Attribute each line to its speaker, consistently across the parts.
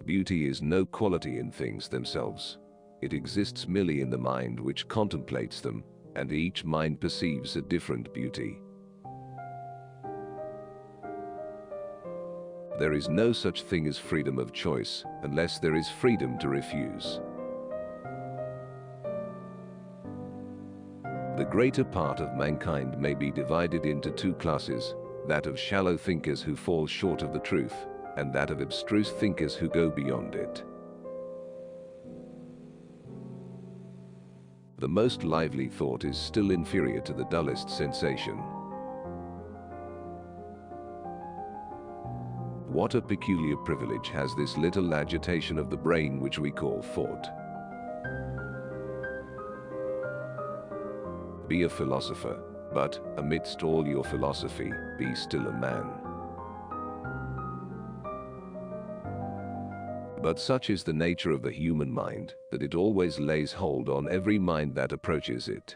Speaker 1: Beauty is no quality in things themselves. It exists merely in the mind which contemplates them, and each mind perceives a different beauty. There is no such thing as freedom of choice, unless there is freedom to refuse. The greater part of mankind may be divided into two classes, that of shallow thinkers who fall short of the truth, and that of abstruse thinkers who go beyond it. The most lively thought is still inferior to the dullest sensation. What a peculiar privilege has this little agitation of the brain which we call thought. Be a philosopher, but, amidst all your philosophy, be still a man. But such is the nature of the human mind, that it always lays hold on every mind that approaches it.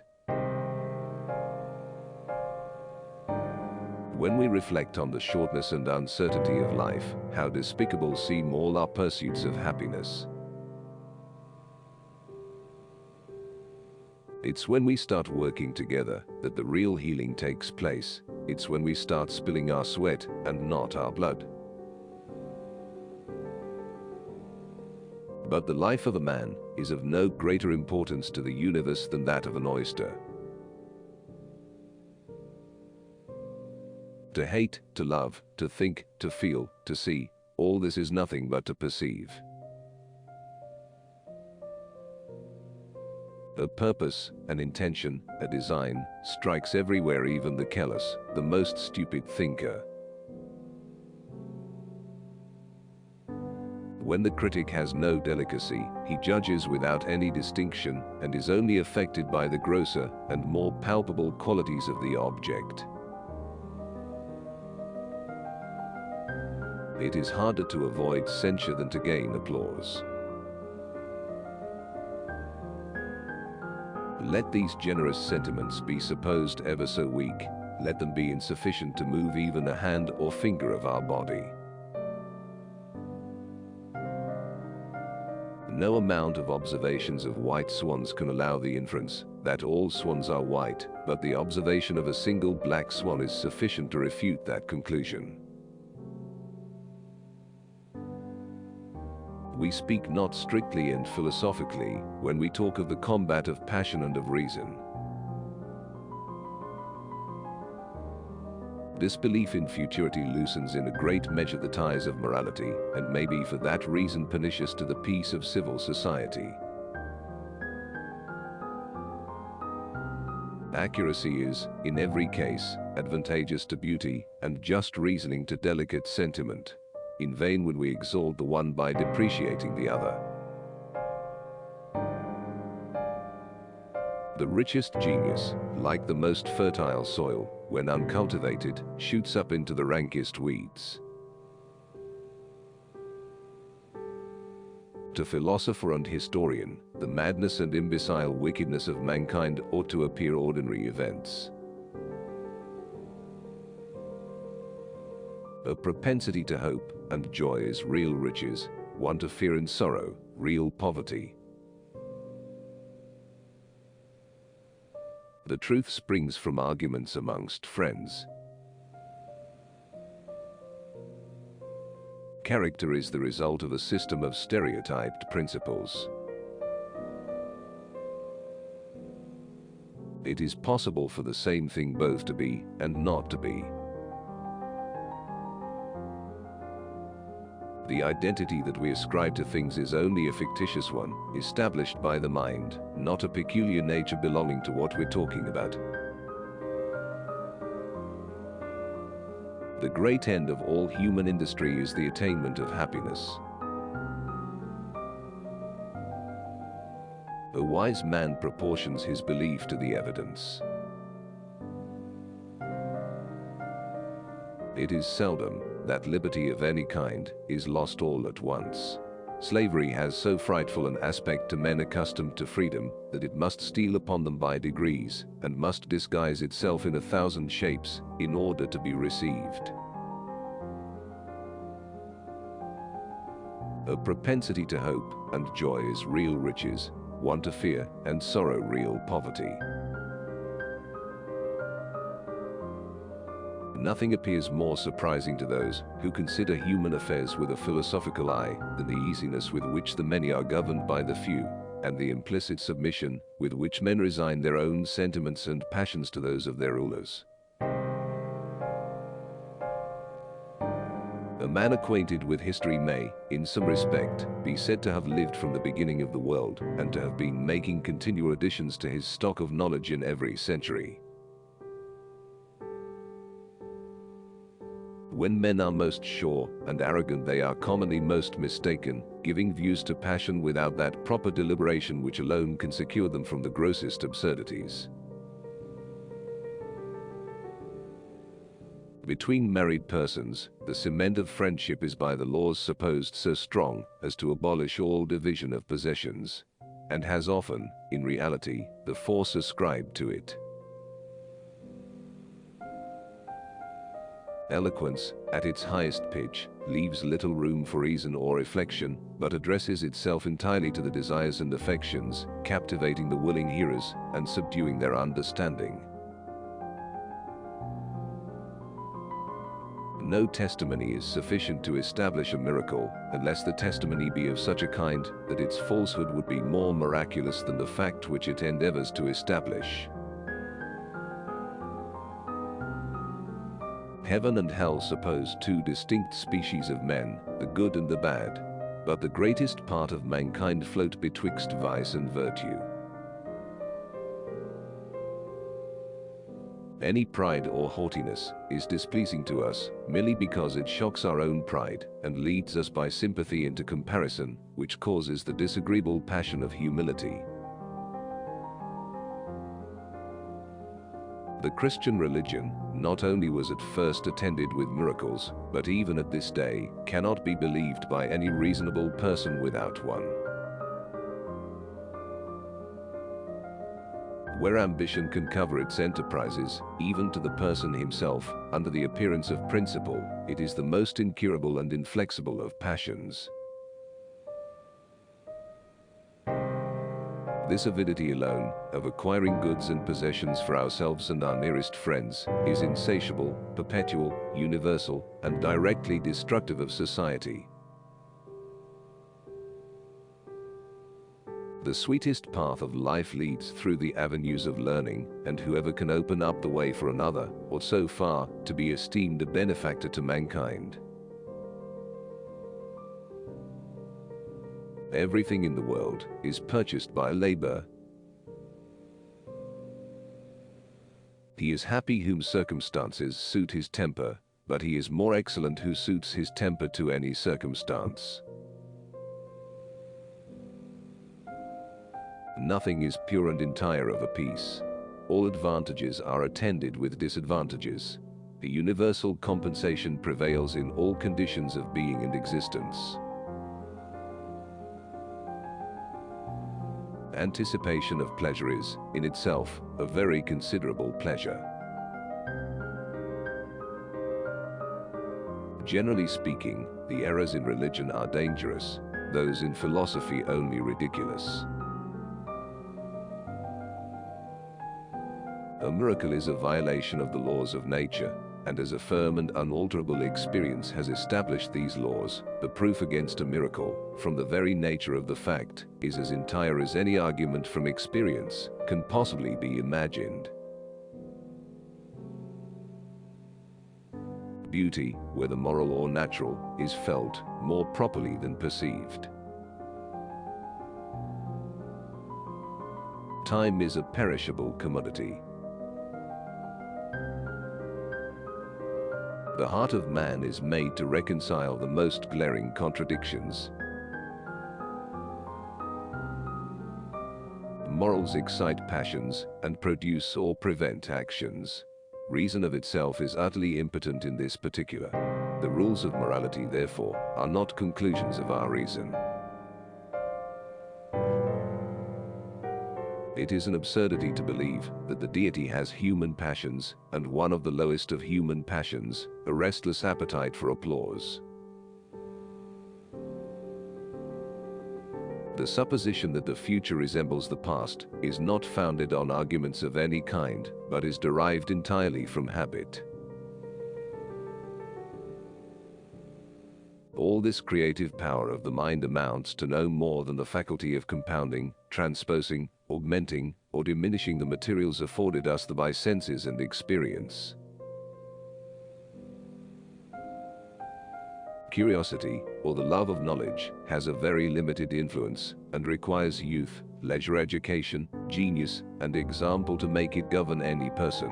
Speaker 1: When we reflect on the shortness and uncertainty of life, how despicable seem all our pursuits of happiness. It's when we start working together that the real healing takes place. It's when we start spilling our sweat and not our blood. But the life of a man is of no greater importance to the universe than that of an oyster. To hate, to love, to think, to feel, to see, all this is nothing but to perceive. A purpose, an intention, a design, strikes everywhere, even the callous, the most stupid thinker. When the critic has no delicacy, he judges without any distinction and is only affected by the grosser and more palpable qualities of the object. It is harder to avoid censure than to gain applause. Let these generous sentiments be supposed ever so weak, let them be insufficient to move even a hand or finger of our body. No amount of observations of white swans can allow the inference that all swans are white, but the observation of a single black swan is sufficient to refute that conclusion. We speak not strictly and philosophically when we talk of the combat of passion and of reason. Disbelief in futurity loosens in a great measure the ties of morality, and may be for that reason pernicious to the peace of civil society. Accuracy is, in every case, advantageous to beauty, and just reasoning to delicate sentiment. In vain would we exalt the one by depreciating the other. The richest genius, like the most fertile soil, when uncultivated, shoots up into the rankest weeds. To philosopher and historian, the madness and imbecile wickedness of mankind ought to appear ordinary events. A propensity to hope and joy is real riches, one to fear and sorrow, real poverty. The truth springs from arguments amongst friends. Character is the result of a system of stereotyped principles. It is possible for the same thing both to be and not to be. The identity that we ascribe to things is only a fictitious one, established by the mind, not a peculiar nature belonging to what we're talking about. The great end of all human industry is the attainment of happiness. A wise man proportions his belief to the evidence. It is seldom that liberty of any kind is lost all at once. Slavery has so frightful an aspect to men accustomed to freedom that it must steal upon them by degrees, and must disguise itself in 1,000 shapes in order to be received. A propensity to hope and joy is real riches, one to fear and sorrow real poverty. Nothing appears more surprising to those who consider human affairs with a philosophical eye than the easiness with which the many are governed by the few, and the implicit submission with which men resign their own sentiments and passions to those of their rulers. A man acquainted with history may, in some respect, be said to have lived from the beginning of the world, and to have been making continual additions to his stock of knowledge in every century. When men are most sure and arrogant, they are commonly most mistaken, giving views to passion without that proper deliberation which alone can secure them from the grossest absurdities. Between married persons, the cement of friendship is by the laws supposed so strong as to abolish all division of possessions, and has often, in reality, the force ascribed to it. Eloquence, at its highest pitch, leaves little room for reason or reflection, but addresses itself entirely to the desires and affections, captivating the willing hearers and subduing their understanding. No testimony is sufficient to establish a miracle, unless the testimony be of such a kind that its falsehood would be more miraculous than the fact which it endeavors to establish. Heaven and hell suppose two distinct species of men, the good and the bad, but the greatest part of mankind float betwixt vice and virtue. Any pride or haughtiness is displeasing to us merely because it shocks our own pride and leads us by sympathy into comparison, which causes the disagreeable passion of humility. The Christian religion not only was at first attended with miracles, but even at this day cannot be believed by any reasonable person without one. Where ambition can cover its enterprises, even to the person himself, under the appearance of principle, it is the most incurable and inflexible of passions. This avidity alone, of acquiring goods and possessions for ourselves and our nearest friends, is insatiable, perpetual, universal, and directly destructive of society. The sweetest path of life leads through the avenues of learning, and whoever can open up the way for another, or so far to be esteemed a benefactor to mankind. Everything in the world is purchased by labor. He is happy whom circumstances suit his temper, but he is more excellent who suits his temper to any circumstance. Nothing is pure and entire of a piece. All advantages are attended with disadvantages. A universal compensation prevails in all conditions of being and existence. Anticipation of pleasure is, in itself, a very considerable pleasure. Generally speaking, the errors in religion are dangerous, those in philosophy only ridiculous. A miracle is a violation of the laws of nature, and as a firm and unalterable experience has established these laws, the proof against a miracle, from the very nature of the fact, is as entire as any argument from experience can possibly be imagined. Beauty, whether moral or natural, is felt more properly than perceived. Time is a perishable commodity. The heart of man is made to reconcile the most glaring contradictions. Morals excite passions and produce or prevent actions. Reason of itself is utterly impotent in this particular. The rules of morality, therefore, are not conclusions of our reason. It is an absurdity to believe that the deity has human passions, and one of the lowest of human passions, a restless appetite for applause. The supposition that the future resembles the past is not founded on arguments of any kind, but is derived entirely from habit. All this creative power of the mind amounts to no more than the faculty of compounding, transposing, augmenting, or diminishing the materials afforded us by senses and experience. Curiosity, or the love of knowledge, has a very limited influence and requires youth, leisure, education, genius, and example to make it govern any person.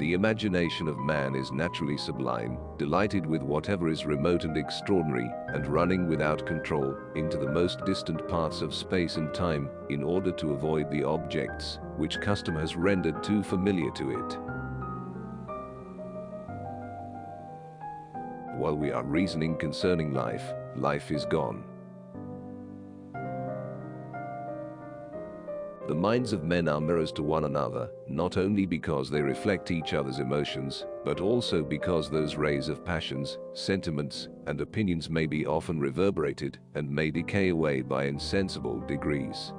Speaker 1: The imagination of man is naturally sublime, delighted with whatever is remote and extraordinary, and running without control into the most distant parts of space and time in order to avoid the objects which custom has rendered too familiar to it. While we are reasoning concerning life, life is gone. The minds of men are mirrors to one another, not only because they reflect each other's emotions, but also because those rays of passions, sentiments, and opinions may be often reverberated and may decay away by insensible degrees.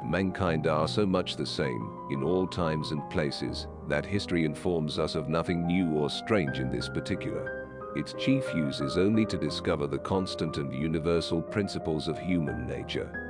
Speaker 1: Mankind are so much the same in all times and places that history informs us of nothing new or strange in this particular. Its chief use is only to discover the constant and universal principles of human nature.